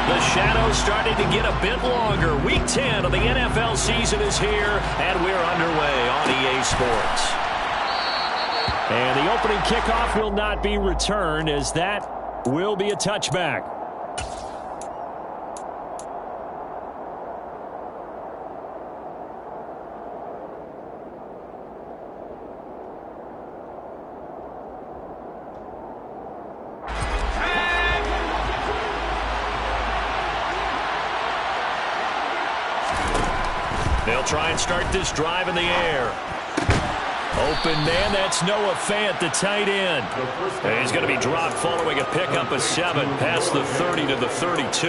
The shadow's starting to get a bit longer. Week 10 of the NFL season is here, and we're underway on EA Sports. And the opening kickoff will not be returned, as that will be a touchback. They'll try and start this drive in the air. Open man, that's Noah Fant, the tight end. And he's going to be dropped following a pickup of 7 past the 30 to the 32.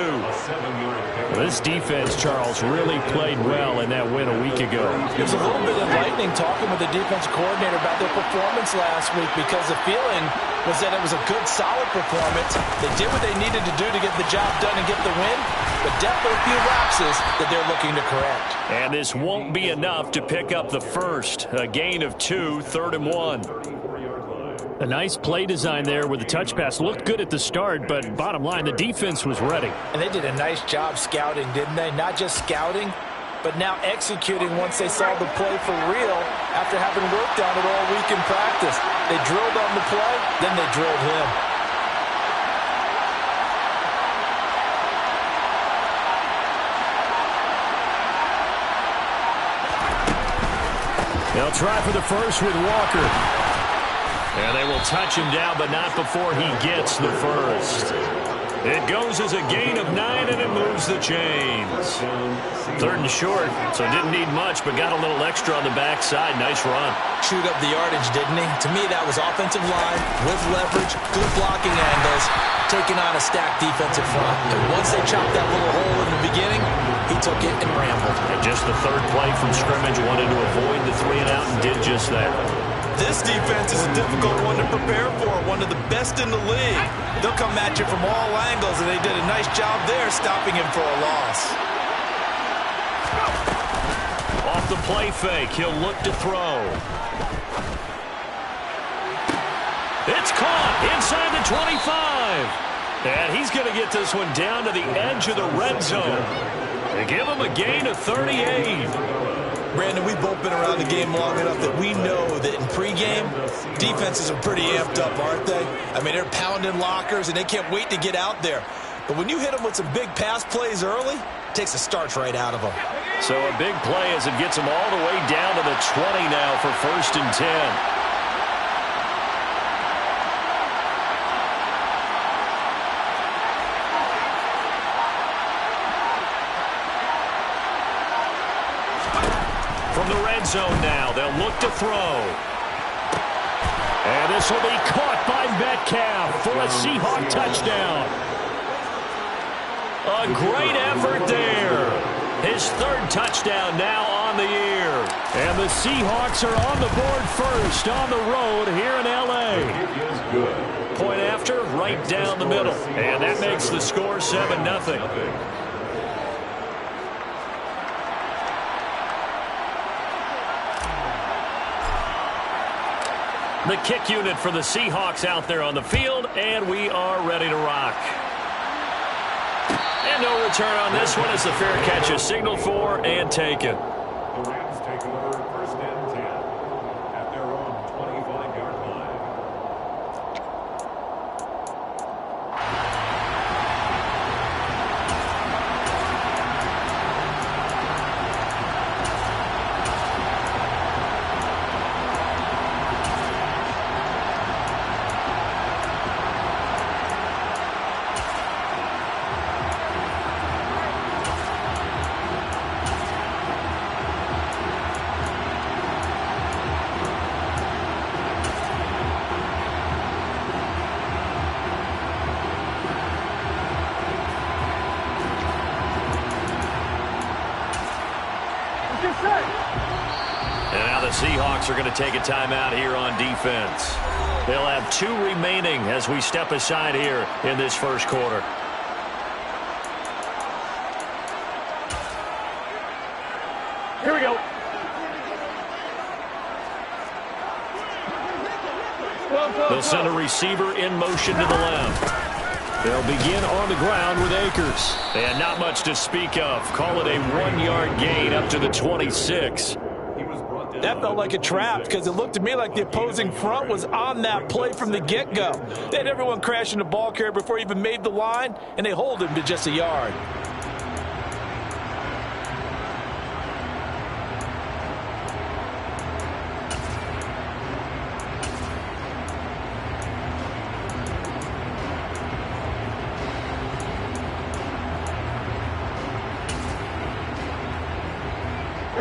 This defense, Charles, really played well in that win a week ago. It was a little bit enlightening talking with the defense coordinator about their performance last week, because the feeling was that it was a good, solid performance. They did what they needed to do to get the job done and get the win, but definitely a few lapses that they're looking to correct. And this won't be enough to pick up the first. A gain of 2, 3rd and 1. A nice play design there with the touch pass. Looked good at the start, but bottom line, the defense was ready. And they did a nice job scouting, didn't they? Not just scouting, but now executing once they saw the play for real after having worked on it all week in practice. They drilled on the play, then they drilled him. They'll try for the first with Walker. And they will touch him down, but not before he gets the first. It goes as a gain of 9, and it moves the chains. 3rd and short, so didn't need much, but got a little extra on the backside. Nice run. Chewed up the yardage, didn't he? To me, that was offensive line with leverage, good blocking angles, taking on a stacked defensive front. And once they chopped that little hole in the beginning, he took it and rambled. And just the 3rd play from scrimmage, wanted to avoid the 3 and out and did just that. This defense is a difficult one to prepare for, one of the best in the league. They'll come at you from all angles, and they did a nice job there stopping him for a loss. Off the play fake, he'll look to throw. It's caught inside the 25. And he's going to get this one down to the edge of the red zone. They give him a gain of 38. Brandon, we've both been around the game long enough that we know that in pregame, defenses are pretty amped up, aren't they? I mean, they're pounding lockers, and they can't wait to get out there. But when you hit them with some big pass plays early, it takes the starch right out of them. So a big play as it gets them all the way down to the 20 now for 1st and 10. From the red zone now, they'll look to throw. And this will be caught by Metcalf for a Seahawk touchdown. A great effort there. His 3rd touchdown now on the year. And the Seahawks are on the board first on the road here in L.A. Point after, right down the middle. And that makes the score 7-0. The kick unit for the Seahawks out there on the field, and we are ready to rock. And no return on this one as the fair catch is signaled for and taken. The Rams take over 1st and 10 at their own 25-yard line. And now the Seahawks are going to take a timeout here on defense. They'll have 2 remaining as we step aside here in this 1st quarter. Here we go. They'll send a receiver in motion to the left. They'll begin on the ground with Akers. And not much to speak of. Call it a 1-yard gain up to the 26. That felt like a trap because it looked to me like the opposing front was on that play from the get-go. They had everyone crashing the ball carrier before he even made the line, and they hold him to just a yard.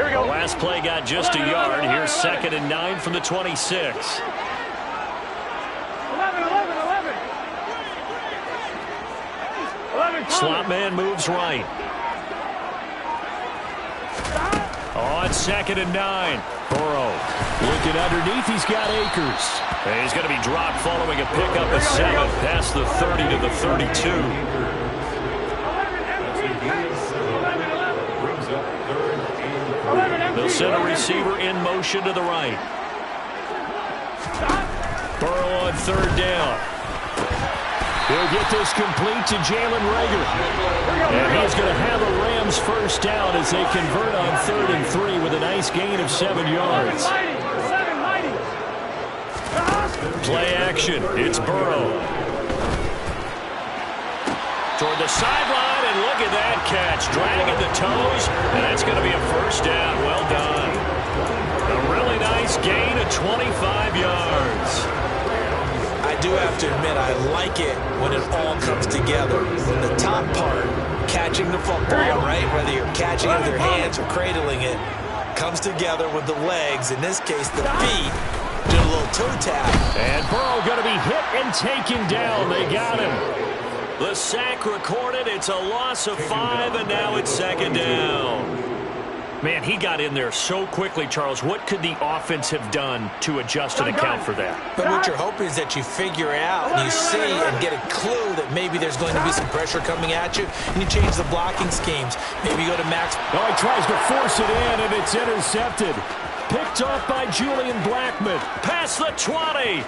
The last play got just a yard. Here's 2nd and 9 from the 26. Slot man moves right. On 2nd and 9. Burrow looking underneath. He's got Akers. And he's going to be dropped following a pickup of 7 past the 30 to the 32. They'll send a receiver in motion to the right. Burrow on 3rd down. He'll get this complete to Jalen Reagor. And he's going to have a Rams first down as they convert on 3rd and 3 with a nice gain of 7 yards. Play action. It's Burrow. Toward the sideline, and look at that catch. Dragging the toes, and that's going to be a first down. Well done. A really nice gain of 25 yards. I do have to admit, I like it when it all comes together. When the top part, catching the football, right, whether you're catching it with your hands or cradling it, comes together with the legs, in this case the feet, do a little toe tap. And Burrow going to be hit and taken down. They got him. The sack recorded. It's a loss of 5, and now it's 2nd down. Man, he got in there so quickly, Charles. What could the offense have done to adjust and account for that? But what you're hoping is that you figure out and you see and get a clue that maybe there's going to be some pressure coming at you, and you change the blocking schemes. Maybe you go to max. Oh, he tries to force it in, and it's intercepted. Picked off by Julian Blackmon. Past the 20.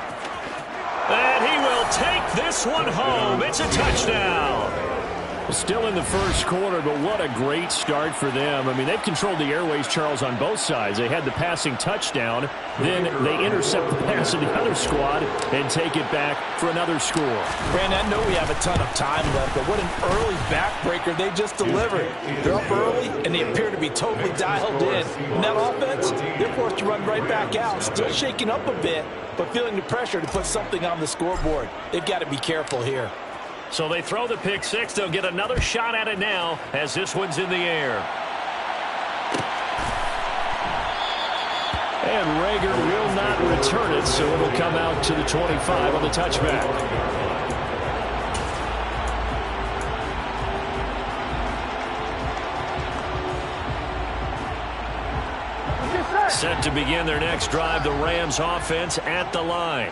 And he will take this one home. It's a touchdown. Still in the first quarter, but what a great start for them. I mean, they've controlled the airways, Charles, on both sides. They had the passing touchdown. Then they intercept the pass of the other squad and take it back for another score. Brandon, I know we have a ton of time left, but what an early backbreaker they just delivered. They're up early, and they appear to be totally dialed in. And that offense, they're forced to run right back out. Still shaking up a bit, but feeling the pressure to put something on the scoreboard. They've got to be careful here. So they throw the pick six. They'll get another shot at it now as this one's in the air. And Reagor will not return it, so it'll come out to the 25 on the touchback. Set to begin their next drive, the Rams offense at the line.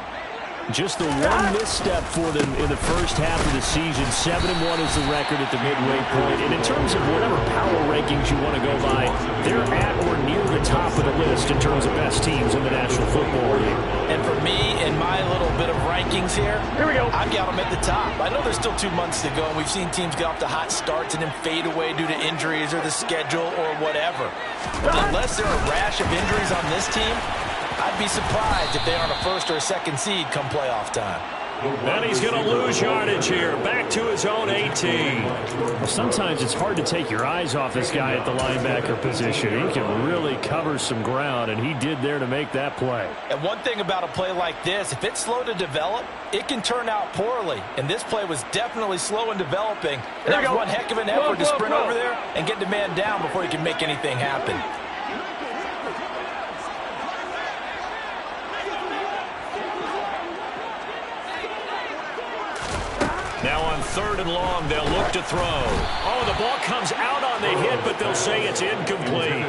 Just the one misstep for them in the first half of the season. 7-1 is the record at the midway point. And in terms of whatever power rankings you want to go by, they're at or near the top of the list in terms of best teams in the National Football League. And for me, in my little bit of rankings here we go. I've got them at the top. I know there's still 2 months to go, and we've seen teams get off to hot starts and then fade away due to injuries or the schedule or whatever. But unless there are a rash of injuries on this team, I'd be surprised if they aren't a first or a second seed come playoff time. And he's going to lose yardage here. Back to his own 18. Well, sometimes it's hard to take your eyes off this guy at the linebacker position. He can really cover some ground, and he did there to make that play. And one thing about a play like this, if it's slow to develop, it can turn out poorly. And this play was definitely slow in developing. And that was one heck of an effort to sprint over there and get the man down before he can make anything happen. Now on 3rd and long, they'll look to throw. Oh, the ball comes out on the hit, but they'll say it's incomplete.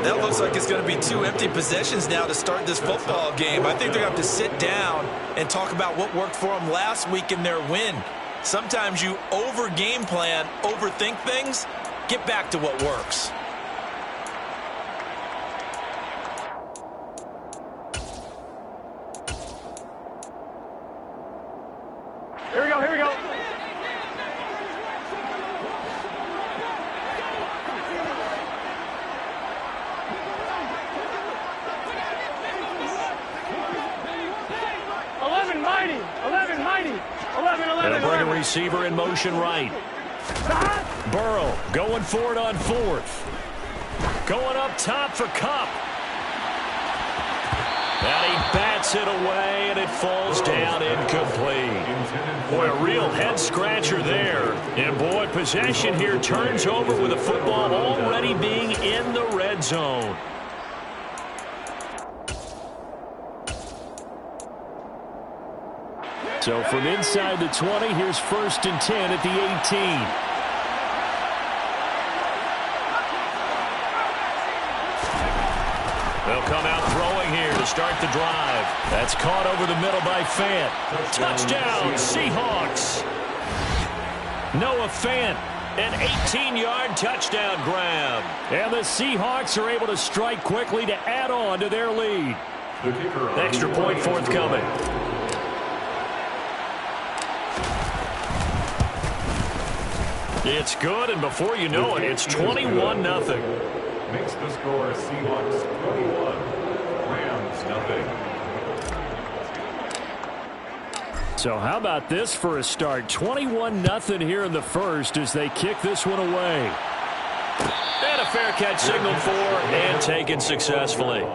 That looks like it's going to be 2 empty possessions now to start this football game. I think they're going to have to sit down and talk about what worked for them last week in their win. Sometimes you over-game plan, overthink things. Get back to what works. Here we go. receiver in motion right. Burrow going for it on fourth. Going up top for Kupp. And he bats it away, and it falls down incomplete. Boy, a real head-scratcher there. And, boy, possession here turns over with the football already being in the red zone. So from inside the 20, here's 1st and 10 at the 18. They'll come out throwing here to start the drive. That's caught over the middle by Fant. Touchdown, Seahawks. Noah Fant, an 18-yard touchdown grab. And the Seahawks are able to strike quickly to add on to their lead. Extra point forthcoming. It's good, and before you know it, it's 21-0. Makes the score Seahawks 21, Rams nothing. So how about this for a start? 21-0 here in the first as they kick this one away. And a fair catch signaled for and taken successfully. The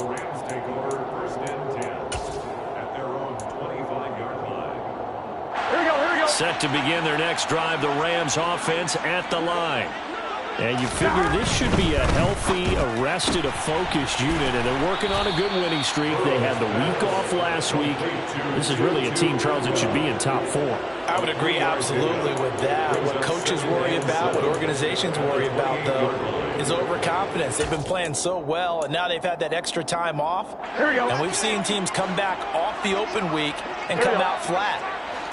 Rams take over 1st and 10 at their own 25-yard line. Here we go. Set to begin their next drive, the Rams offense at the line. And you figure this should be a healthy, arrested, a focused unit, and they're working on a good winning streak. They had the week off last week. This is really a team, Charles, that should be in top 4. I would agree absolutely with that. What coaches worry about, what organizations worry about, though, is overconfidence. They've been playing so well, and now they've had that extra time off. And we've seen teams come back off the open week and come out flat.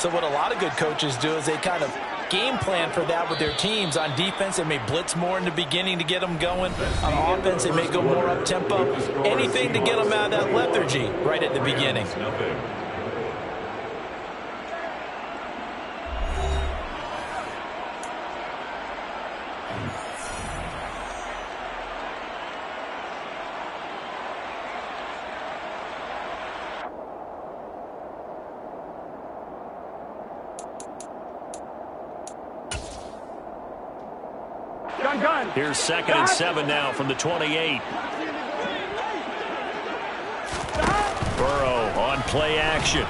So what a lot of good coaches do is they kind of game plan for that with their teams. On defense, they may blitz more in the beginning to get them going. On offense, they may go more up-tempo. Anything to get them out of that lethargy right at the beginning. Here's 2nd and 7 now from the 28. Burrow on play action.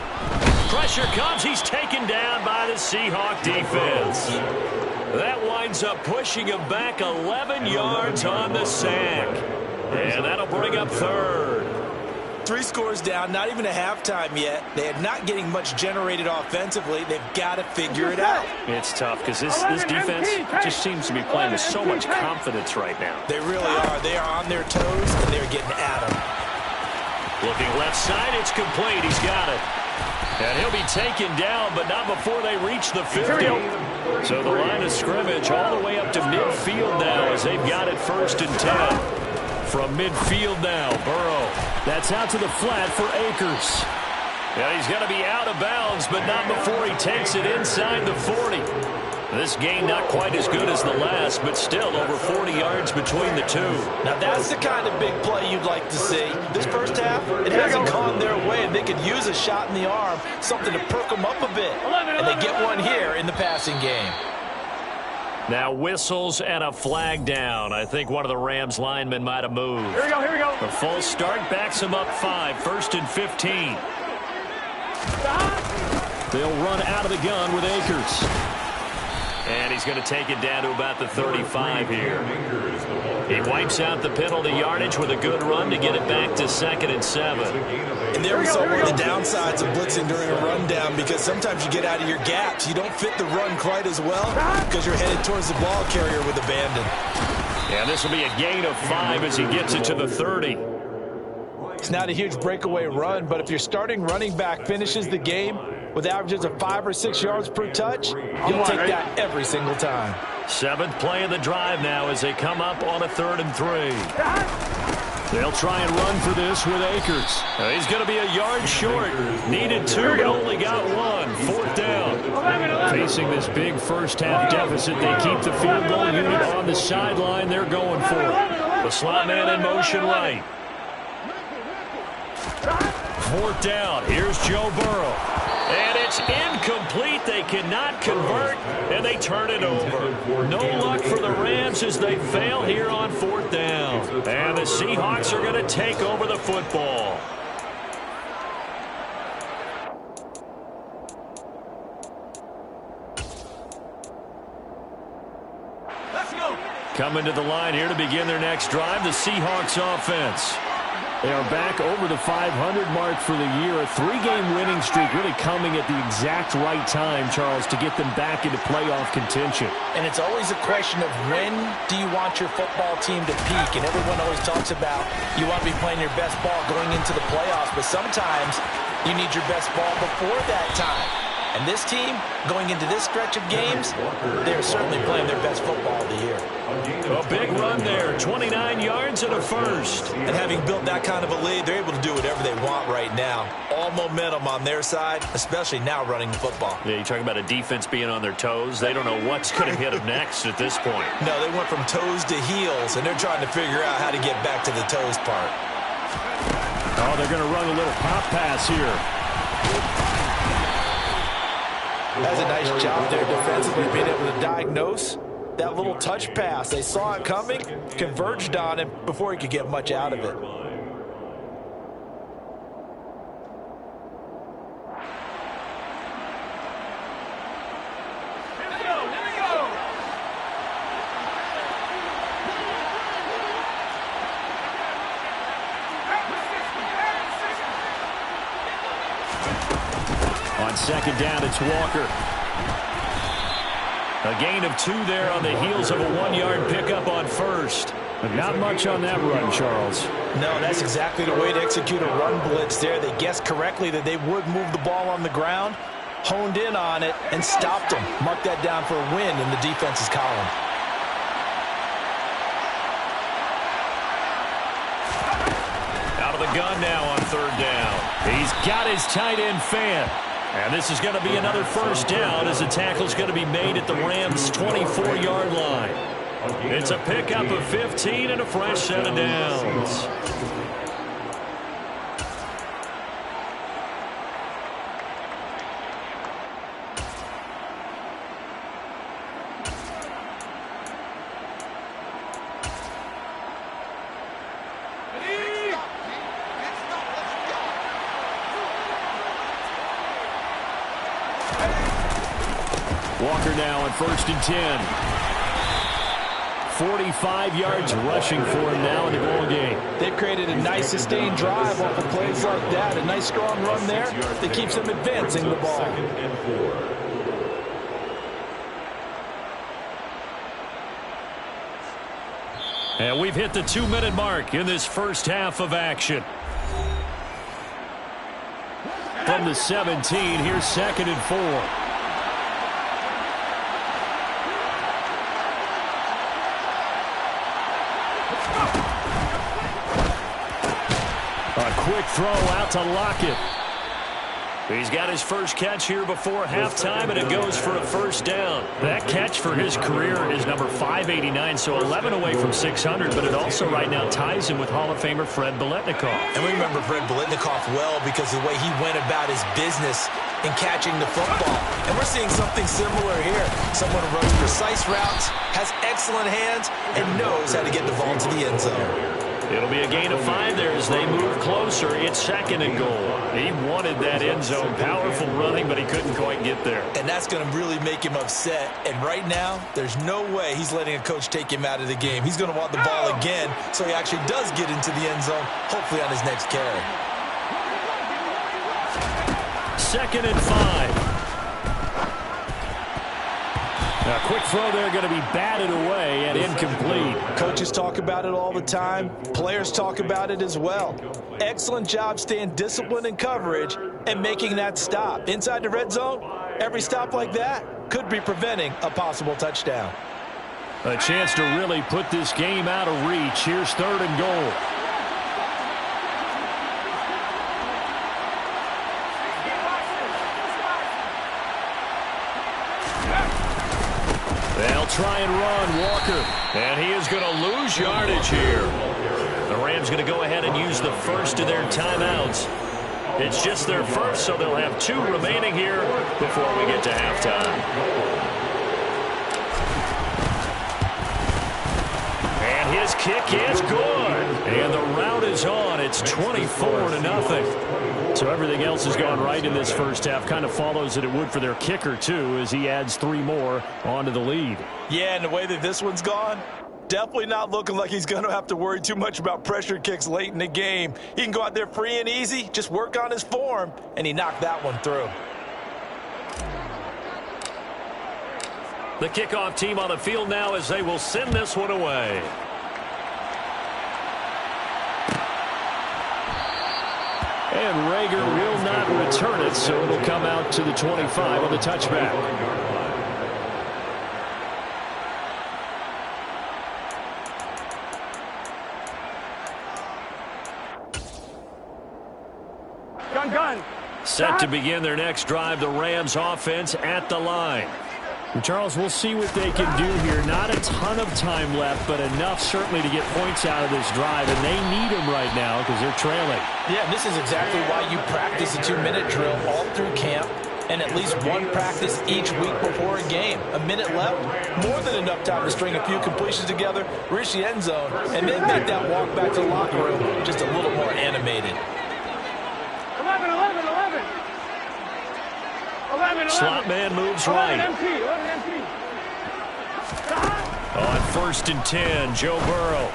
Pressure comes. He's taken down by the Seahawk defense. That winds up pushing him back 11 yards on the sack. And that'll bring up 3rd. 3 scores down, not even a halftime yet. They are not getting much generated offensively. They've got to figure it out. It's tough because this defense just seems to be playing with so much confidence right now. They really are. They are on their toes, and they're getting at them. Looking left side, it's complete. He's got it. And he'll be taken down, but not before they reach the 50. So the line of scrimmage all the way up to midfield now as they've got it 1st and 10. From midfield now, Burrow. That's out to the flat for Akers. Yeah, he's going to be out of bounds, but not before he takes it inside the 40. This gain not quite as good as the last, but still over 40 yards between the two. Now that's the kind of big play you'd like to see. This first half, it hasn't gone their way, and they could use a shot in the arm, something to perk them up a bit. And they get one here in the passing game. Now whistles and a flag down. I think one of the Rams linemen might have moved. Here we go. The false start backs him up 5, 1st and 15. They'll run out of the gun with Akers. And he's going to take it down to about the 35 here. He wipes out the penalty yardage with a good run to get it back to 2nd and 7. And there we saw one of the downsides of blitzing during a rundown, because sometimes you get out of your gaps. You don't fit the run quite as well because you're headed towards the ball carrier with abandon. And this will be a gain of 5 as he gets it to the 30. It's not a huge breakaway run, but if your starting running back finishes the game with averages of 5 or 6 yards per touch, you'll take that every single time. 7th play of the drive now as they come up on a 3rd and 3. They'll try and run for this with Akers. He's going to be a yard short. Needed 2, but only got 1. 4th down. Facing this big first-half deficit, they keep the field goal unit on the sideline. They're going for it. The slot man in motion right. 4th down. Here's Joe Burrow. And it's incomplete. incomplete. They cannot convert, and they turn it over. No luck for the Rams as they fail here on 4th down. And the Seahawks are going to take over the football. Coming to the line here to begin their next drive, the Seahawks offense. They are back over the 500 mark for the year. A 3-game winning streak really coming at the exact right time, Charles, to get them back into playoff contention. And it's always a question of when do you want your football team to peak? And everyone always talks about you want to be playing your best ball going into the playoffs, but sometimes you need your best ball before that time. And this team, going into this stretch of games, they're certainly playing their best football of the year. A big run there, 29 yards and a first. And having built that kind of a lead, they're able to do whatever they want right now. All momentum on their side, especially now running the football. Yeah, you talk about a defense being on their toes. They don't know what's going to hit them next at this point. No, they went from toes to heels, and they're trying to figure out how to get back to the toes part. Oh, they're going to run a little pop pass here. That's a nice job there defensively, being able to diagnose that little touch pass. They saw it coming, converged on him before he could get much out of it. On 2nd down, it's Walker. A gain of 2 there on the heels of a 1-yard pickup on 1st. But not much on that run, Charles. No, that's exactly the way to execute a run blitz there. They guessed correctly that they would move the ball on the ground, honed in on it, and stopped them. Mark that down for a win in the defense's column. Out of the gun now on 3rd down. He's got his tight end Fant. And this is going to be another first down as the tackle's going to be made at the Rams' 24-yard line. It's a pickup of 15 and a fresh set of downs. Walker now on 1st and 10. 45 yards rushing for him now in the ball game. They've created a nice sustained drive off of plays like that. A nice strong run there that keeps them advancing the ball. And we've hit the 2-minute mark in this first half of action. From the 17, here's 2nd and 4. A quick throw out to Lockett. He's got his first catch here before halftime, and it goes for a first down. That catch for his career is number 589, so 11 away from 600, but it also right now ties him with Hall of Famer Fred Biletnikoff. And we remember Fred Biletnikoff well because of the way he went about his business in catching the football. And we're seeing something similar here. Someone who runs precise routes, has excellent hands, and knows how to get the ball to the end zone. It'll be a gain of 5 there as they move closer. It's 2nd and goal. He wanted that end zone. Powerful running, but he couldn't quite get there. And that's going to really make him upset. And right now, there's no way he's letting a coach take him out of the game. He's going to want the ball again so he actually does get into the end zone, hopefully on his next carry. 2nd and 5. A quick throw there going to be batted away and incomplete. Coaches talk about it all the time. Players talk about it as well. Excellent job staying disciplined in coverage and making that stop. Inside the red zone, every stop like that could be preventing a possible touchdown. A chance to really put this game out of reach. Here's 3rd and goal. They'll try and run Walker. And he is going to lose yardage here. The Rams going to go ahead and use the first of their timeouts. It's just their first, so they'll have 2 remaining here before we get to halftime. And his kick is good. And the rout is on. It's 24-0. So everything else has gone right in this first half. Kind of follows that it would for their kicker, too, as he adds 3 more onto the lead. Yeah, and the way that this one's gone, definitely not looking like he's going to have to worry too much about pressure kicks late in the game. He can go out there free and easy, just work on his form, and he knocked that one through. The kickoff team on the field now as they will send this one away. And Reagor will not return it, so it'll come out to the 25 on the touchback. Gun. Set to begin their next drive, the Rams offense at the line. And Charles, we'll see what they can do here. Not a ton of time left, but enough certainly to get points out of this drive, and they need them right now because they're trailing. Yeah, and this is exactly why you practice a 2-minute drill all through camp and at least one practice each week before a game. A minute left, more than enough time to string a few completions together, reach the end zone, and then make that walk back to the locker room just a little more animated. 11. Slot man moves right. On 1st and 10, Joe Burrow.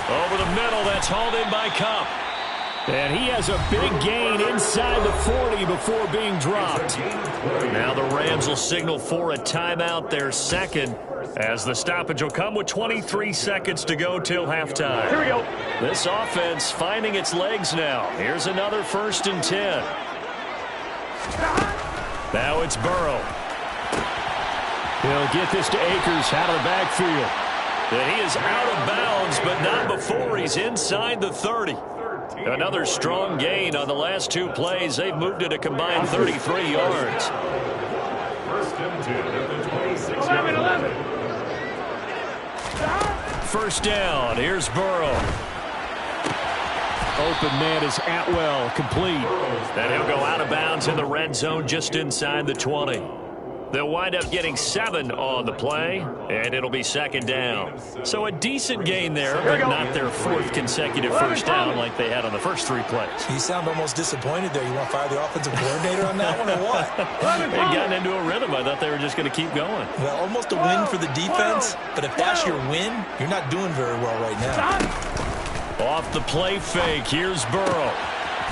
Over the middle, that's hauled in by Kupp. And he has a big gain inside the 40 before being dropped. Now the Rams will signal for a timeout, their second, as the stoppage will come with 23 seconds to go till halftime. Here we go. This offense finding its legs now. Here's another 1st and 10. Now it's Burrow. He'll get this to Akers out of the backfield. And he is out of bounds, but not before he's inside the 30. Another strong gain on the last 2 plays. They've moved it a combined 33 yards. 1st and 10 at the 26-yard line. 1st down. Here's Burrow. Open man is Atwell, complete. And he'll go out of bounds in the red zone just inside the 20. They'll wind up getting 7 on the play, and it'll be 2nd down. So a decent gain there, but not their 4th consecutive 1st down like they had on the first 3 plays. You sound almost disappointed there. You want to fire the offensive coordinator on that one or what? They'd gotten into a rhythm. I thought they were just going to keep going. Well, almost a win for the defense, but if that's your win, you're not doing very well right now. Off the play fake, here's Burrow.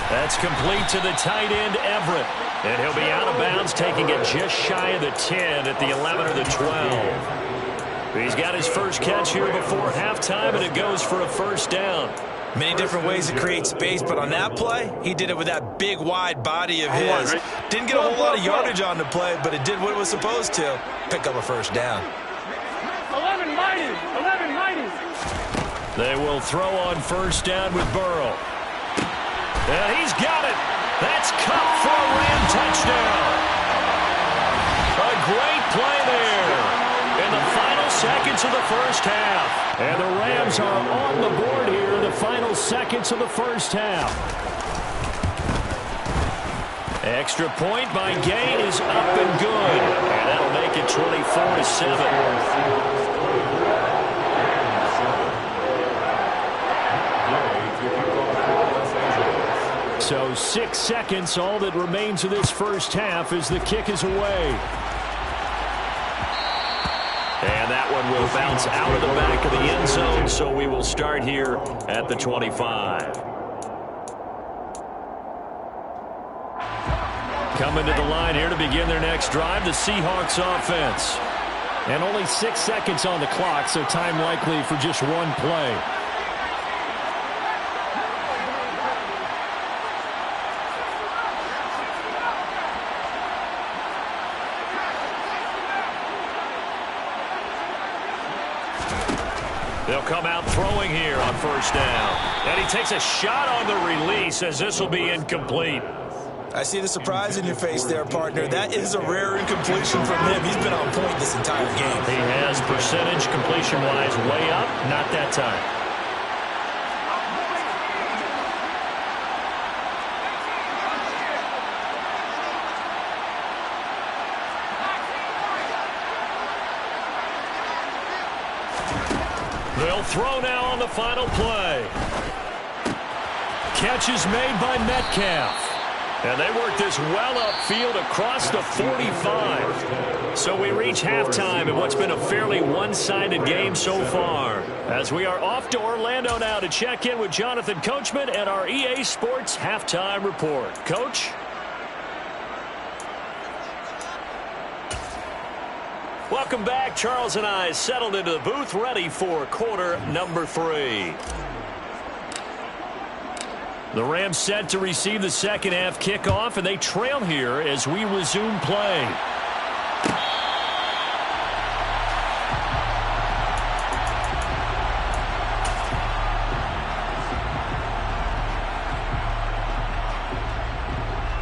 That's complete to the tight end, Everett. And he'll be out of bounds, taking it just shy of the 10 at the 11 or the 12. He's got his first catch here before halftime, and it goes for a 1st down. Many different ways to create space, but on that play, he did it with that big, wide body of his. Didn't get a whole lot of yardage on the play, but it did what it was supposed to. Pick up a 1st down. 11 mighty. They will throw on 1st down with Burrow. And he's got it. That's Kupp for a Ram touchdown. A great play there in the final seconds of the first half. And the Rams are on the board here in the final seconds of the first half. Extra point by Gay is up and good. And that'll make it 24-7. So 6 seconds, all that remains of this first half as the kick is away. And that one will bounce out of the back of the end zone, so we will start here at the 25. Coming to the line here to begin their next drive, the Seahawks offense. And only 6 seconds on the clock, so time likely for just one play. They'll come out throwing here on 1st down. And he takes a shot on the release as this will be incomplete. I see the surprise in your face there, partner. That is a rare incompletion from him. He's been on point this entire game. He has percentage completion-wise way up, not that time. They'll throw now on the final play. Catch is made by Metcalf. And they work this well upfield across the 45. So we reach halftime in what's been a fairly one-sided game so far. As we are off to Orlando now to check in with Jonathan Coachman and our EA Sports Halftime Report. Coach? Welcome back. Charles and I settled into the booth, ready for quarter number 3. The Rams set to receive the second half kickoff, and they trail here as we resume play.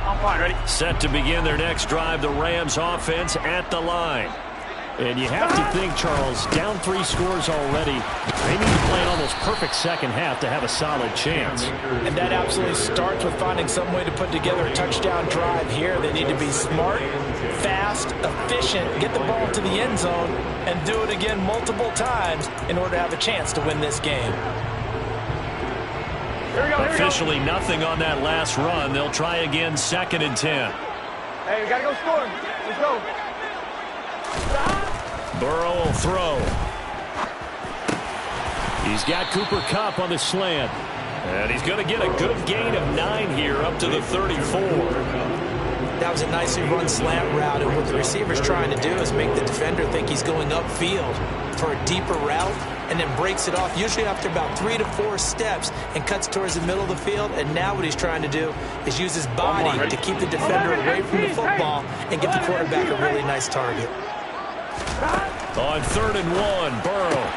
I'm fine, ready? Set to begin their next drive, the Rams offense at the line. And you have to think, Charles, down 3 scores already. They need to play an almost perfect second half to have a solid chance. And that absolutely starts with finding some way to put together a touchdown drive here. They need to be smart, fast, efficient, get the ball to the end zone, and do it again multiple times in order to have a chance to win this game. Here we go, Officially nothing on that last run. They'll try again, 2nd and 10. Hey, we got to go score. Let's go. Burrow will throw. He's got Cooper Kupp on the slant. And he's going to get a good gain of 9 here up to the 34. That was a nicely run slant route, and what the receiver's trying to do is make the defender think he's going upfield for a deeper route, and then breaks it off, usually after about 3 to 4 steps, and cuts towards the middle of the field. And now what he's trying to do is use his body to keep the defender away from the football and give the quarterback a really nice target. On 3rd and 1, Burrow.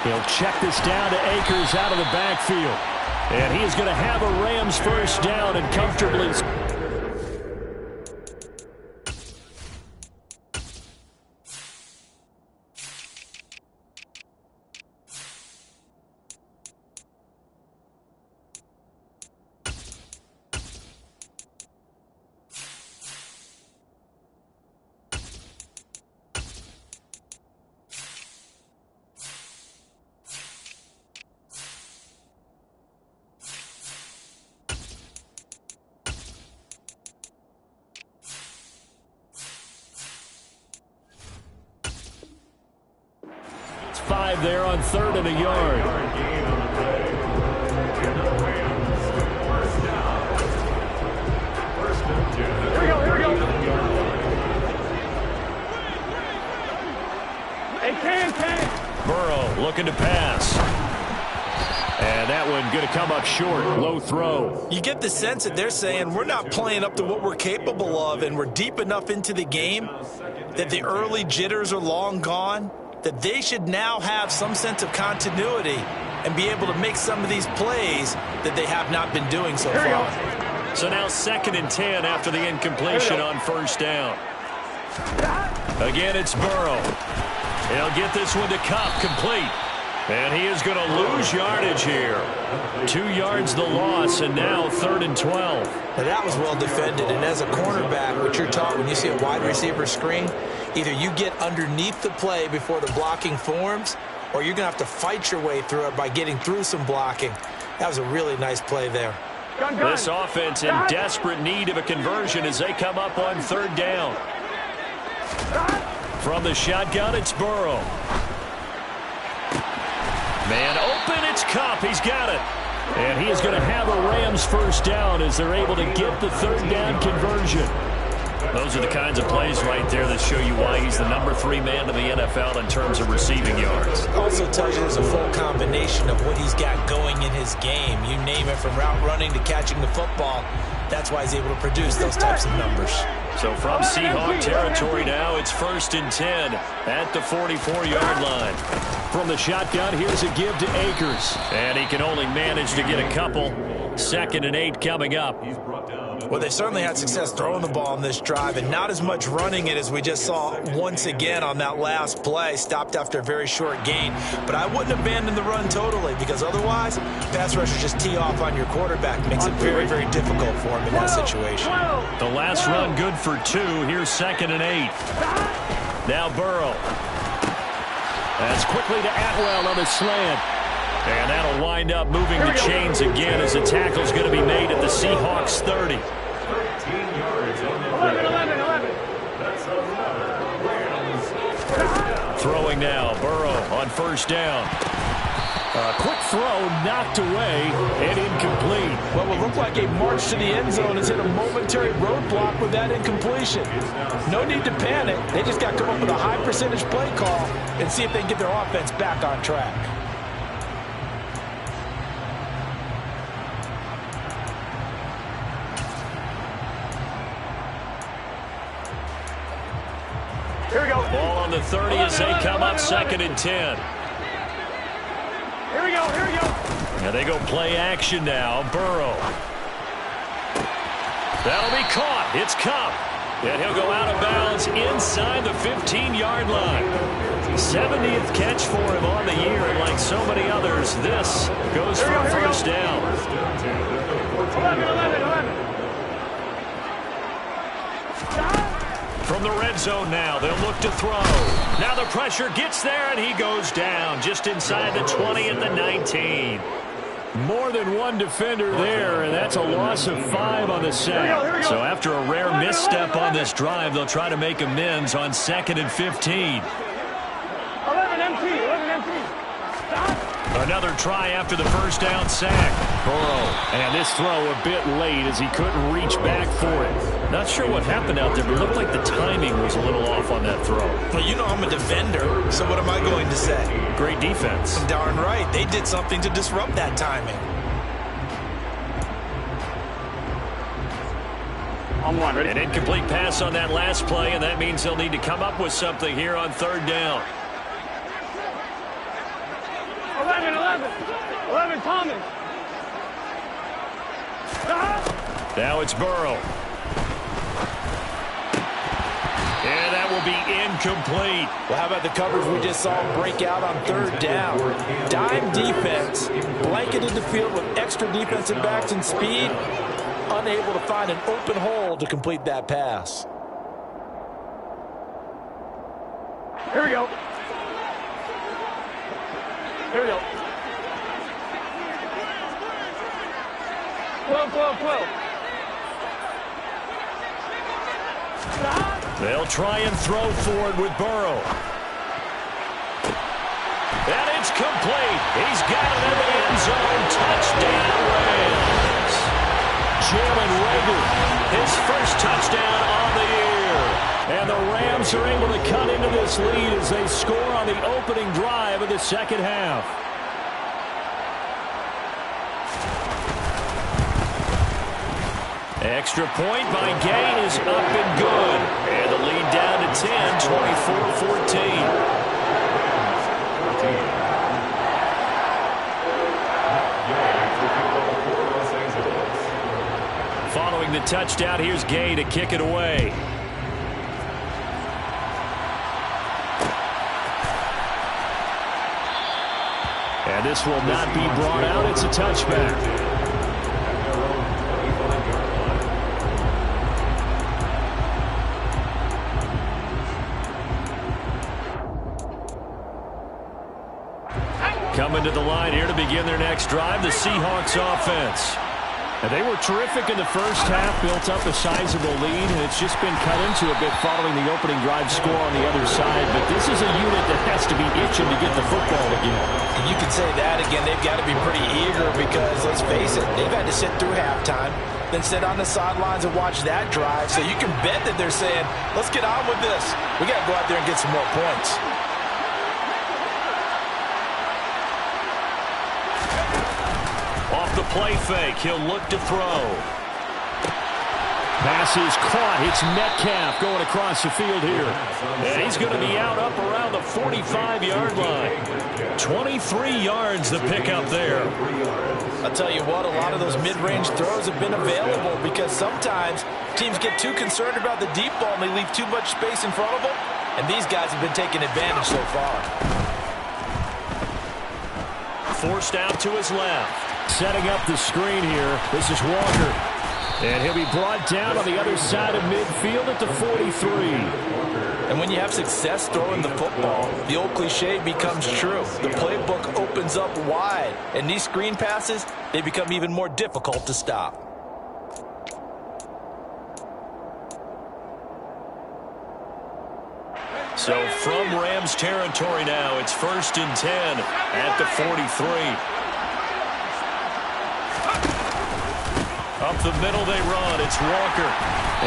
He'll check this down to Akers out of the backfield. And he is going to have a Rams first down and comfortably. It's 5 there on 3rd and a yard. Here we go. Hey, Cam. Burrow looking to pass. And that one going to come up short. Low throw. You get the sense that they're saying we're not playing up to what we're capable of, and we're deep enough into the game that the early jitters are long gone, that they should now have some sense of continuity and be able to make some of these plays that they have not been doing so far. So now 2nd and 10 after the incompletion on 1st down. Again, it's Burrow. He'll get this one to Kupp, complete. And he is going to lose yardage here. 2 yards the loss, and now 3rd and 12. Now that was well defended, and as a cornerback, what you're taught when you see a wide receiver screen, either you get underneath the play before the blocking forms, or you're going to have to fight your way through it by getting through some blocking. That was a really nice play there. This offense in desperate need of a conversion as they come up on 3rd down. From the shotgun, it's Burrow. Man open, it's Kupp. He's got it. And he is going to have a Rams first down as they're able to get the 3rd down conversion. Those are the kinds of plays right there that show you why he's the number 3 man in the NFL in terms of receiving yards. Also tells you there's a full combination of what he's got going in his game. You name it, from route running to catching the football. That's why he's able to produce those types of numbers. So from Seahawk territory now, it's 1st and 10 at the 44-yard line. From the shotgun, here's a give to Akers. And he can only manage to get a couple. 2nd and 8 coming up. Well, they certainly had success throwing the ball on this drive, and not as much running it as we just saw once again on that last play. Stopped after a very short gain. But I wouldn't abandon the run totally, because otherwise, pass rushers just tee off on your quarterback. Makes it very, very difficult for him in that situation. The last run good for 2. Here's 2nd and 8. Now Burrow. That's quickly to Atwell on the slant. And that'll wind up moving the chains again as the tackle's going to be made at the Seahawks 30. 13 yards on the 11. That's 11. Rams. Throwing now, Burrow on first down. A quick throw knocked away and incomplete. What will look like a march to the end zone has hit a momentary roadblock with that incompletion. No need to panic. They just got to come up with a high percentage play call and see if they can get their offense back on track. Here we go. Ball on the 30 as they come up 2nd and 10. Here we go. Now they go play action now. Burrow. That'll be caught. It's Kupp. And he'll go out of bounds inside the 15-yard line. 70th catch for him on the year, and like so many others, this goes for a first down. 11. From the red zone now, they'll look to throw. Now the pressure gets there, and he goes down just inside the 20 at the 19. More than one defender there, and that's a loss of 5 on the sack. So after a rare misstep on this drive, they'll try to make amends on 2nd and 15. 11 empty. Stop. Another try after the first down sack. Burrow, and this throw a bit late as he couldn't reach back for it. Not sure what happened out there, but it looked like the timing was a little off on that throw. Well, you know I'm a defender, so what am I going to say? Great defense. Darn right. They did something to disrupt that timing. On one, ready? An incomplete pass on that last play, and that means they'll need to come up with something here on 3rd down. 11, Thomas. Now it's Burrow. And that will be incomplete. Well, how about the coverage we just saw break out on 3rd down? Dime defense, blanketed the field with extra defensive backs and speed, unable to find an open hole to complete that pass. Here we go. 12. They'll try and throw forward with Burrow. And it's complete. He's got it in the end zone. Touchdown, Rams. Jalen Reagor, his first touchdown on the year. And the Rams are able to cut into this lead as they score on the opening drive of the 2nd half. Extra point by Gay is up and good. And the lead down to 10, 24-14. Following the touchdown, here's Gay to kick it away. And this will not be brought out. It's a touchback. Coming to the line here to begin their next drive, the Seahawks offense. And they were terrific in the first half, built up a sizable lead, and it's just been cut into a bit following the opening drive score on the other side. But this is a unit that has to be itching to get the football again. And you can say that again. They've got to be pretty eager because, let's face it, they've had to sit through halftime, then sit on the sidelines and watch that drive. So you can bet that they're saying, let's get on with this. We got to go out there and get some more points. Off the play fake, he'll look to throw. Pass is caught. It's Metcalf going across the field here. And he's going to be out up around the 45-yard line. 23 yards the pickup there. I'll tell you what, a lot of those mid-range throws have been available because sometimes teams get too concerned about the deep ball and they leave too much space in front of them. And these guys have been taking advantage so far. Forced out to his left. Setting up the screen here. This is Walker. And he'll be brought down on the other side of midfield at the 43. And when you have success throwing the football, the old cliche becomes true. The playbook opens up wide, and these screen passes, they become even more difficult to stop. So from Rams territory now, it's 1st and 10 at the 43. Up the middle they run. It's Walker.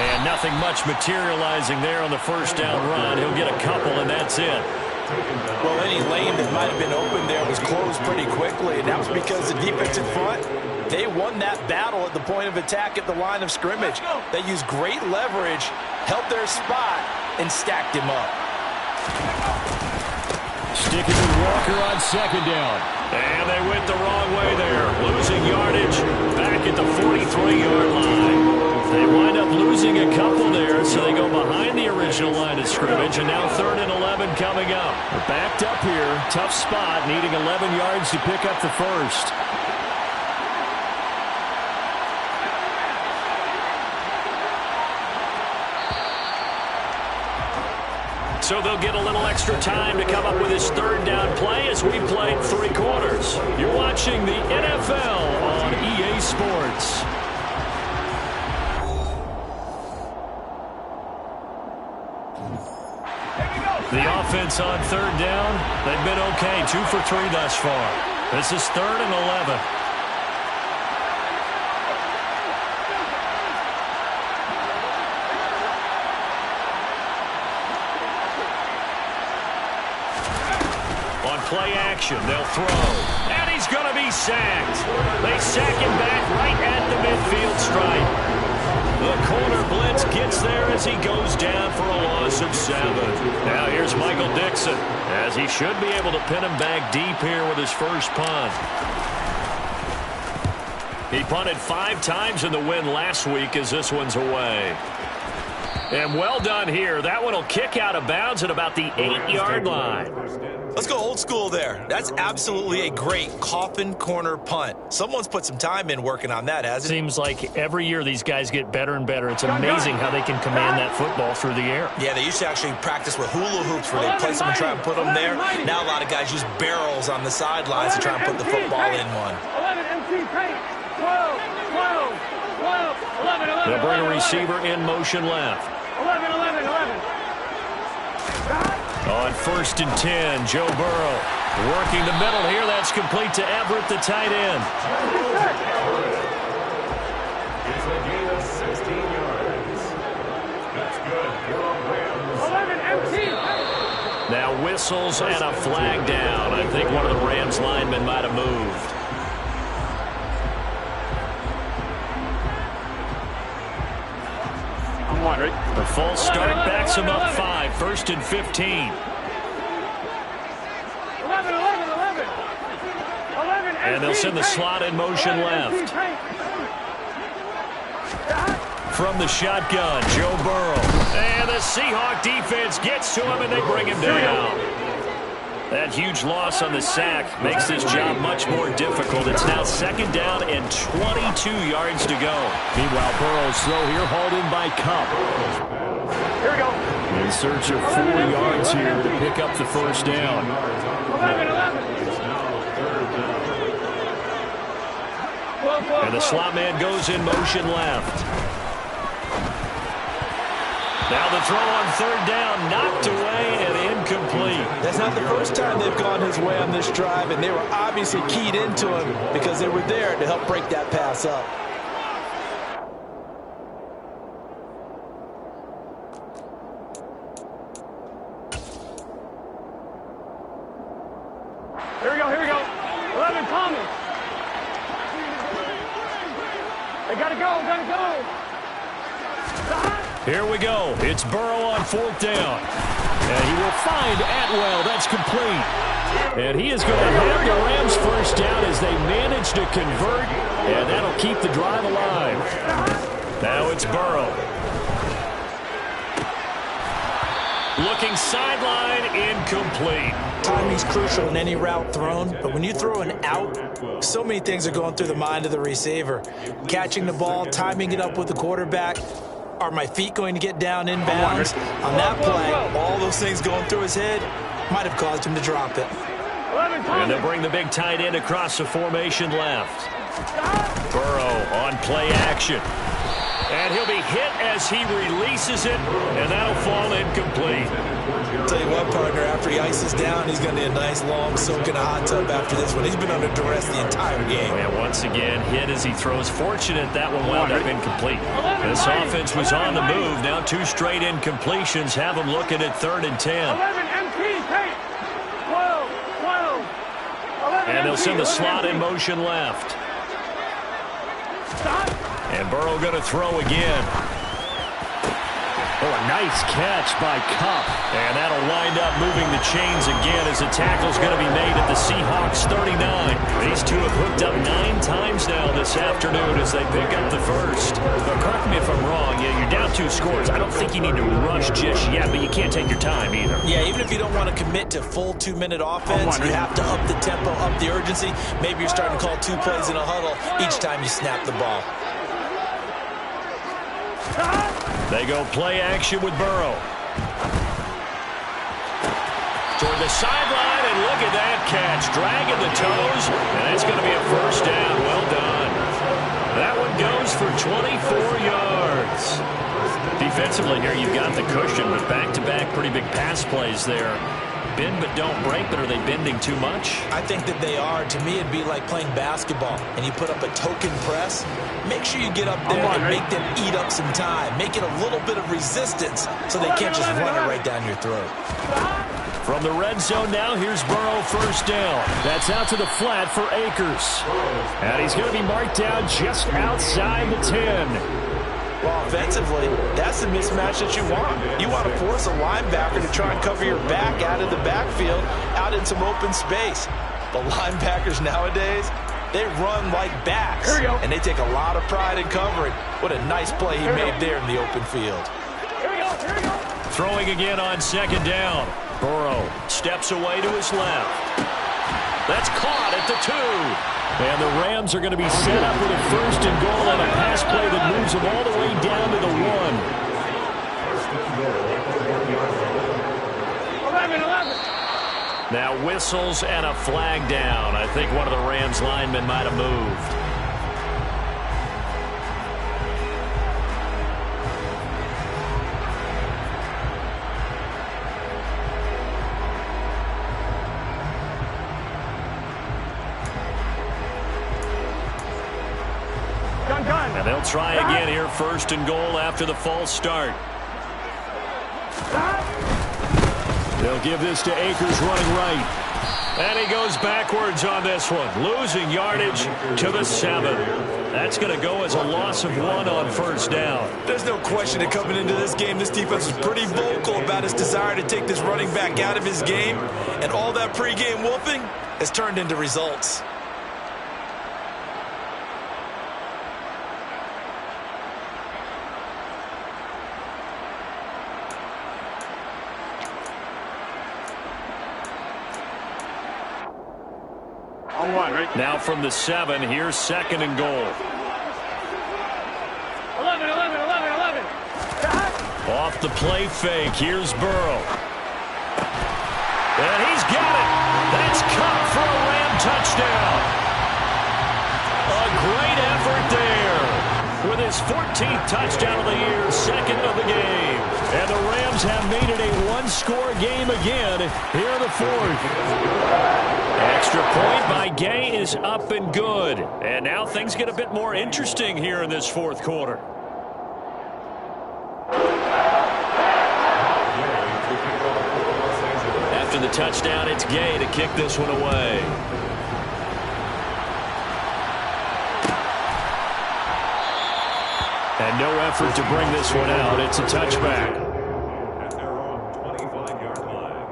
And nothing much materializing there on the first down run. He'll get a couple, and that's it. Well, any lane that might have been open there was closed pretty quickly, and that was because the defensive front, they won that battle at the point of attack at the line of scrimmage. They used great leverage, held their spot, and stacked him up. Sticking with Walker on 2nd down. And they went the wrong way there. Losing yardage back at the 43-yard line. They wind up losing a couple there, so they go behind the original line of scrimmage, and now 3rd and 11 coming up. They're backed up here. Tough spot, needing 11 yards to pick up the first. So they'll get a little extra time to come up with his 3rd down play as we played 3 quarters. You're watching the NFL on EA Sports. The offense on 3rd down, they've been okay. 2 for 3 thus far. This is 3rd and 11. Play action. They'll throw. And he's going to be sacked. They sack him back right at the midfield stripe. The corner blitz gets there as he goes down for a loss of 7. Now here's Michael Dixon, as he should be able to pin him back deep here with his first punt. He punted 5 times in the win last week as this one's away. And well done here. That one will kick out of bounds at about the 8-yard line. Let's go old school there. That's absolutely a great coffin corner punt. Someone's put some time in working on that, hasn't it? Seems like every year these guys get better and better. It's amazing how they can command that football through the air. Yeah, they used to actually practice with hula hoops where they place them and try and put them there. Now a lot of guys use barrels on the sidelines to try and put the football in one. 11 empty paint. 12, 12, 12, 11, 11. They'll bring a receiver in motion left. 11, 11, 11. On 1st and 10, Joe Burrow working the middle here. That's complete to Everett, the tight end. It's a gain of 16 yards. That's good. 11 empty. Now whistles and a flag down. I think one of the Rams linemen might have moved. The false start backs him up 5. 1st and 15. 11, 11, 11. 11 And they'll send the slot in motion left. From the shotgun, Joe Burrow. And the Seahawk defense gets to him, and they bring him down. That huge loss on the sack makes this job much more difficult. It's now 2nd down and 22 yards to go. Meanwhile, Burrow's throw here hauled in by Kupp. Here we go. In search of 4 yards here to pick up the first down. 11, 11. 12, 12, And the slot man goes in motion left. Now the throw on 3rd down, knocked away and incomplete. That's not the first time they've gone his way on this drive, and they were obviously keyed into him because they were there to help break that pass up. Here we go, here we go. 11 Thomas. They gotta go, gotta go. Here we go. It's Burrow on 4th down. And he will find Atwell. That's complete. And he is going to have the Rams first down as they manage to convert. And that'll keep the drive alive. Now it's Burrow. Looking sideline, incomplete. Timing's crucial in any route thrown, but when you throw an out, so many things are going through the mind of the receiver. Catching the ball, timing it up with the quarterback. Are my feet going to get down inbounds? On that play, all those things going through his head, Might have caused him to drop it. And they'll bring the big tight end across the formation left. Burrow on play action. And he'll be hit as he releases it, and that'll fall incomplete. Tell you what, partner, after he ices down, he's going to need a nice long soak in a hot tub after this one. He's been under duress the entire game. And once again, hit as he throws. Fortunate that one wound up incomplete. This offense was on the move. Now 2 straight incompletions have them looking at 3rd and 10. 11 MT, take. 12, 12. 11 And they'll send the MT, slot in 11 motion left. Stop. And Burrow going to throw again. Oh, a nice catch by Kupp. And that'll wind up moving the chains again as the tackle's going to be made at the Seahawks 39. These two have hooked up 9 times now this afternoon as they pick up the first. Now, correct me if I'm wrong. Yeah, you're down 2 scores. I don't think you need to rush just yet, but you can't take your time either. Yeah, even if you don't want to commit to full 2-minute offense, you have to up the tempo, up the urgency. Maybe you're starting to call 2 plays in a huddle each time you snap the ball. They go play action with Burrow. Toward the sideline, and look at that catch. Dragging the toes, and that's going to be a first down. Well done. That one goes for 24 yards. Defensively here, you've got the cushion, but back-to-back pretty big pass plays there. Bend but don't break, but are they bending too much? I think that they are. To me, it'd be like playing basketball, and you put up a token press. Make sure you get up there and make them eat up some time. Make it a little bit of resistance so they can't just run it right down your throat. From the red zone now, here's Burrow, first down. That's out to the flat for Akers. And he's going to be marked down just outside the 10. Well, offensively, that's the mismatch that you want. You want to force a linebacker to try and cover your back out of the backfield, out in some open space. But linebackers nowadays, they run like backs, and they take a lot of pride in covering. What a nice play he made there in the open field. Throwing again on 2nd down. Burrow steps away to his left. That's caught at the 2. And the Rams are going to be set up with a 1st and goal on a pass play that moves them all the way down to the 1. Now whistles and a flag down. I think one of the Rams linemen might have moved. And they'll try again here, 1st and goal after the false start. They'll give this to Akers running right. And he goes backwards on this one, losing yardage to the 7. That's going to go as a loss of 1 on 1st down. There's no question that coming into this game, this defense was pretty vocal about his desire to take this running back out of his game. And all that pregame wolfing has turned into results. Now from the 7, here's 2nd and goal. 11, 11, 11, 11. Off the play fake, here's Burrow. And he's got it. That's Kupp for a Ram touchdown. A great effort there. With his 14th touchdown of the year, 2nd of the game. And the Rams have made it a 1-score game again here in the 4th. Extra point by Gay is up and good. And now things get a bit more interesting here in this 4th quarter. After the touchdown, it's Gay to kick this one away. And no effort to bring this one out. It's a touchback. At their own 25-yard line.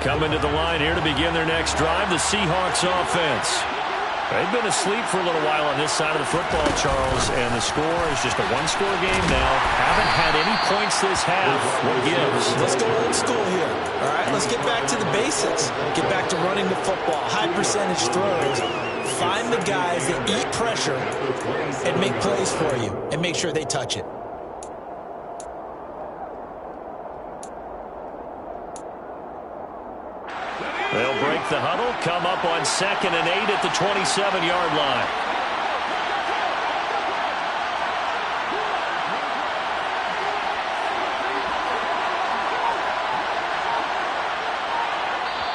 Coming to the line here to begin their next drive, the Seahawks offense. They've been asleep for a little while on this side of the football, Charles, and the score is just a one-score game now. Haven't had any points this half. What gives? Let's go old school here. All right, let's get back to the basics. Get back to running the football, high percentage throws. Find the guys that eat pressure and make plays for you and make sure they touch it. They'll break the huddle, come up on 2nd and 8 at the 27-yard line.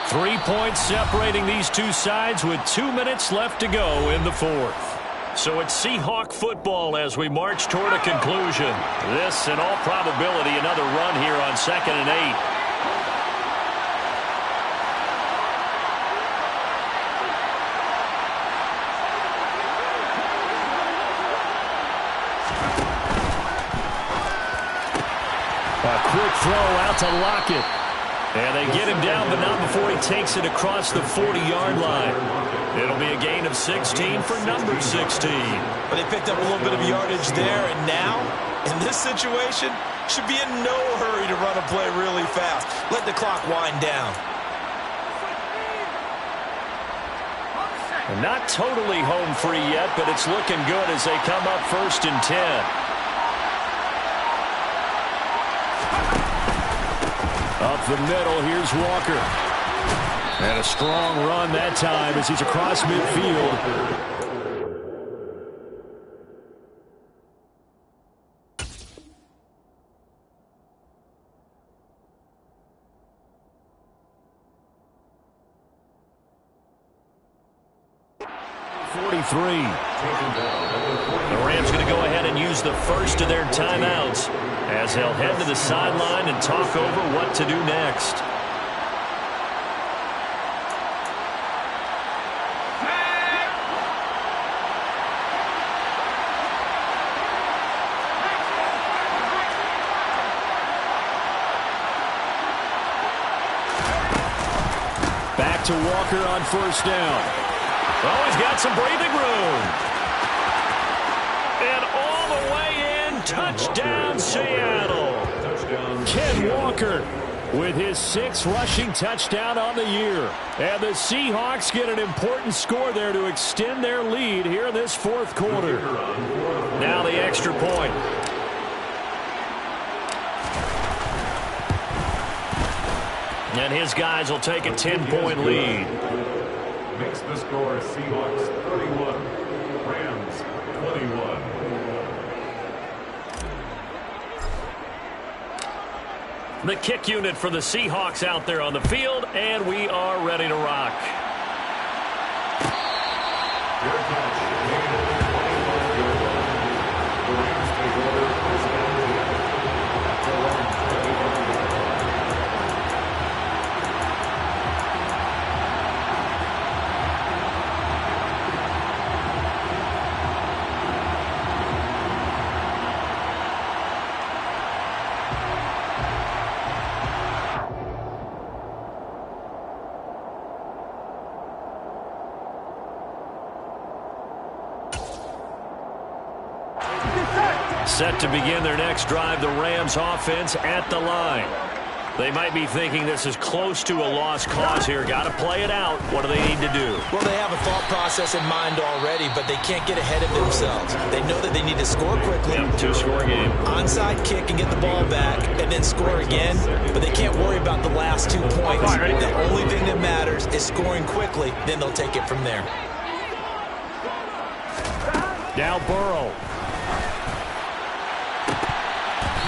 Three points separating these two sides with 2 minutes left to go in the fourth. So it's Seahawk football as we march toward a conclusion. This, in all probability, another run here on 2nd and 8. Quick throw out to Lockett. And they get him down, but not before he takes it across the 40-yard line. It'll be a gain of 16 for number 16. But they picked up a little bit of yardage there, and now, in this situation, should be in no hurry to run a play really fast. Let the clock wind down. And not totally home free yet, but it's looking good as they come up 1st and 10. Up the middle, here's Walker. And a strong run that time as he's across midfield. The Rams going to go ahead and use the first of their timeouts as they'll head to the sideline and talk over what to do next. Back to Walker on 1st down. Oh, he's got some breathing room. And all the way in, touchdown Seattle. Ken Walker with his 6th rushing touchdown on the year. And the Seahawks get an important score there to extend their lead here in this 4th quarter. Now the extra point. And his guys will take a 10-point lead. Makes the score Seahawks 31, Rams 21. The kick unit for the Seahawks out there on the field, and we are ready to rock. Set to begin their next drive, the Rams offense at the line. They might be thinking this is close to a lost cause here. Got to play it out. What do they need to do? Well, they have a thought process in mind already, but they can't get ahead of themselves. They know that they need to score quickly. Yep, 2-score game. Onside kick and get the ball back and then score again, but they can't worry about the last 2 points. The only thing that matters is scoring quickly, then they'll take it from there. Now Burrow.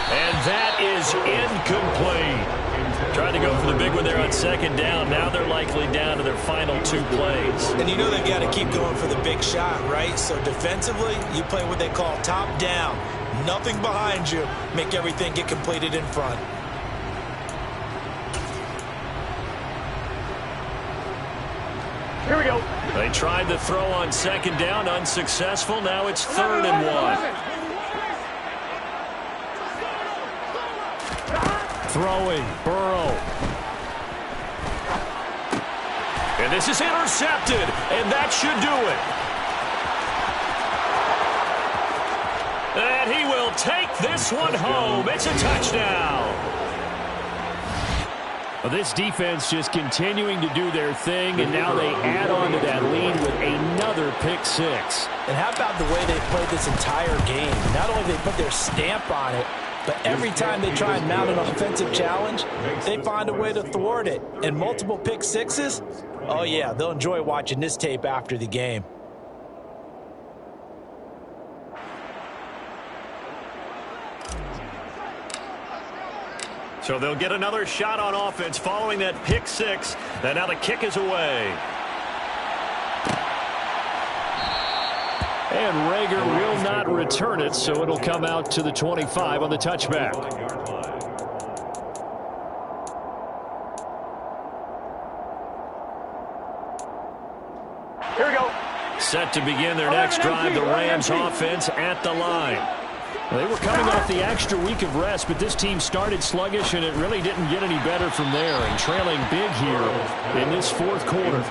And that is incomplete. Trying to go for the big one there on 2nd down. Now they're likely down to their final 2 plays. And you know they've got to keep going for the big shot, right? So defensively, you play what they call top down. Nothing behind you. Make everything get completed in front. Here we go. They tried the throw on 2nd down, unsuccessful. Now it's 3rd and 1. Throwing, Burrow. And this is intercepted, and that should do it. take this one home. It's a touchdown. Well, this defense just continuing to do their thing, and now they add on to that lead with another pick six. And how about the way they played this entire game? Not only they put their stamp on it, but every time they try and mount an offensive challenge, they find a way to thwart it. And multiple pick sixes, oh yeah, they'll enjoy watching this tape after the game. So they'll get another shot on offense following that pick six. And now the kick is away. And Reagor will not return it, so it'll come out to the 25 on the touchback. Here we go. Set to begin their next drive, the Rams offense at the line. They were coming off the extra week of rest, but this team started sluggish, and it really didn't get any better from there, and trailing big here in this fourth quarter.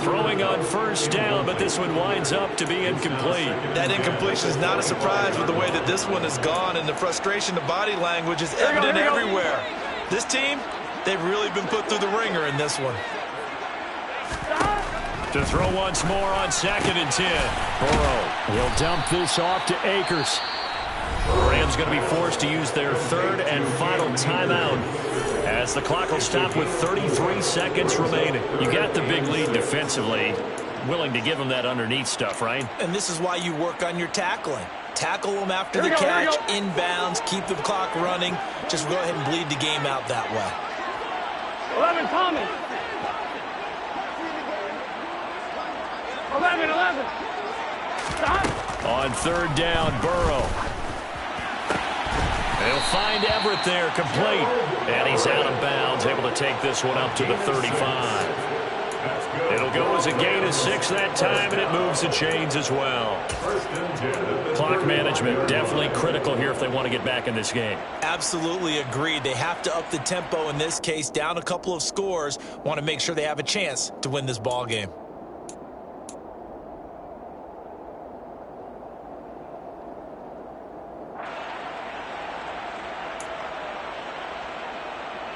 Throwing on first down, but this one winds up to be incomplete. That incompletion is not a surprise with the way that this one has gone, and the frustration, the body language is evident everywhere. This team, they've really been put through the ringer in this one. To throw once more on 2nd and 10. Burrow will dump this off to Akers. Rams going to be forced to use their third and final timeout as the clock will stop with 33 seconds remaining. You got the big lead defensively. Willing to give them that underneath stuff, right? And this is why you work on your tackling. Tackle them after the catch, inbounds, keep the clock running. Just go ahead and bleed the game out that way. 11 coming. 11. Stop. On third down, Burrow. They'll find Everett there, complete. And he's out of bounds, able to take this one up to the 35. It'll go as a gain of 6 that time, and it moves the chains as well. Clock management definitely critical here if they want to get back in this game. Absolutely agreed. They have to up the tempo in this case, down a couple of scores. Want to make sure they have a chance to win this ball game.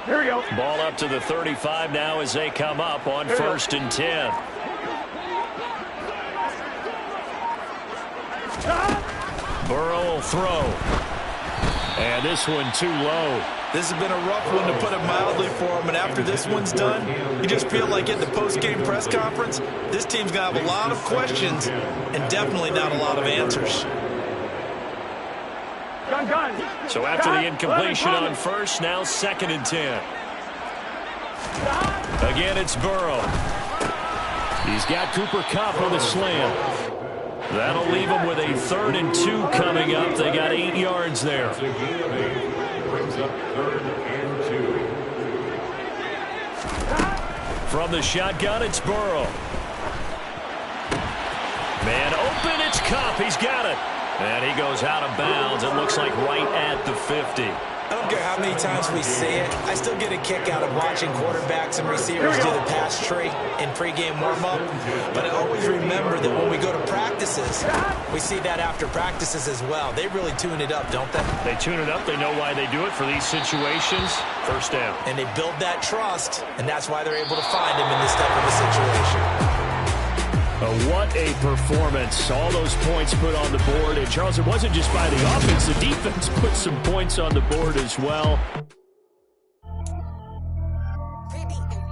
Here we go. Ball up to the 35 now as they come up on 1st and 10. Burrow will throw. And this one too low. This has been a rough one, to put it mildly, for him. And after this one's done, you just feel like at the post-game press conference, this team's going to have a lot of questions and definitely not a lot of answers. Gun. So after the incompletion on first, now 2nd and 10. Again, it's Burrow. He's got Cooper Kupp on the slant. That'll leave him with a 3rd and 2 coming up. They got 8 yards there. From the shotgun, it's Burrow. Man open, it's Kupp. He's got it. And he goes out of bounds. It looks like right at the 50. I don't care how many times we say it, I still get a kick out of watching quarterbacks and receivers do the pass tree in pregame warm-up. But I always remember that when we go to practices, we see that after practices as well. They really tune it up, don't they? They tune it up. They know why they do it for these situations. First down. And they build that trust, and that's why they're able to find him in this type of a situation. What a performance. All those points put on the board. And, Charles, it wasn't just by the offense. The defense put some points on the board as well.